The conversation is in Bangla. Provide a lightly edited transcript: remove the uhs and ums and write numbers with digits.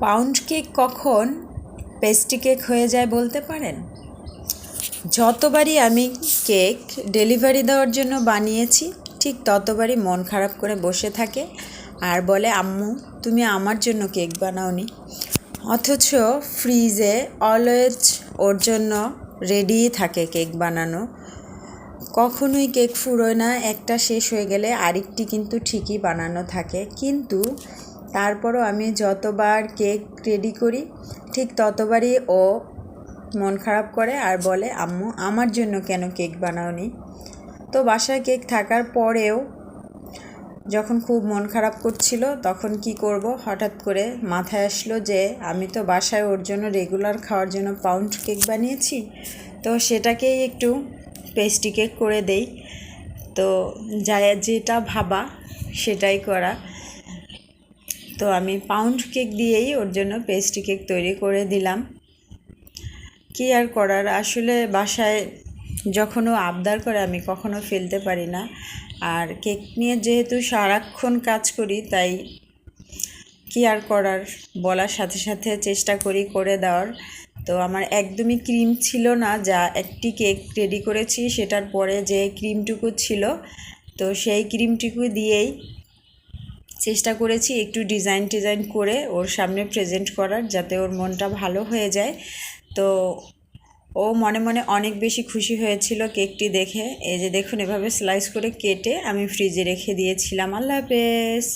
পাউন্ড কেক কখন পেস্ট্রি কেক হয়ে যায় বলতে পারেন? যতবারই আমি কেক ডেলিভারি দেওয়ার জন্য বানিয়েছি ঠিক ততবারই মন খারাপ করে বসে থাকে আর বলে, আম্মু তুমি আমার জন্য কেক বানাওনি। অথচ ফ্রিজে অলওয়েজ ওর জন্য রেডিই থাকে কেক বানানো। কখনোই কেক ফুরোয় না, একটা শেষ হয়ে গেলে আরেকটি কিন্তু ঠিকই বানানো থাকে। কিন্তু তারপরও আমি যতবার কেক রেডি করি ঠিক ততবারই ও মন খারাপ করে আর বলে, আম্মু আমার জন্য কেন কেক বানাওনি। তো বাসায় কেক থাকার পরেও যখন খুব মন খারাপ করছিল তখন কি করব, হঠাৎ করে মাথায় আসলো যে আমি তো বাসায় ওর জন্য রেগুলার খাওয়ার জন্য পাউন্ড কেক বানিয়েছি, তো সেটাকেই একটু পেস্ট্রি কেক করে দেই। তো যেটা ভাবা সেটাই করা। তো আমি পাউন্ড কেক দিয়েই ওর জন্য পেস্ট্রি কেক তৈরি করে দিলাম। কি আর করার, আসলে বাসায় যখন ও আবদার করে আমি কখনো ফেলতে পারি না। আর কেক নিয়ে যেহেতু সারাক্ষণ কাজ করি তাই কি আর করার, বলার সাথে সাথে চেষ্টা করি করে দেওয়ার। তো আমার একদমই ক্রিম ছিল না, যা একটি কেক রেডি করেছি সেটার পরে যে ক্রিমটুকু ছিল তো সেই ক্রিমটুকু দিয়েই চেষ্টা করেছি একটু ডিজাইন করে ওর সামনে প্রেজেন্ট করার, যাতে ওর মনটা ভালো হয়ে যায়। তো ও মনে মনে অনেক বেশি খুশি হয়েছিল কেকটি দেখে। এই যে দেখুন, এভাবে স্লাইস করে কেটে আমি ফ্রিজে রেখে দিয়েছিলাম। আল্লাহ হাফেজ।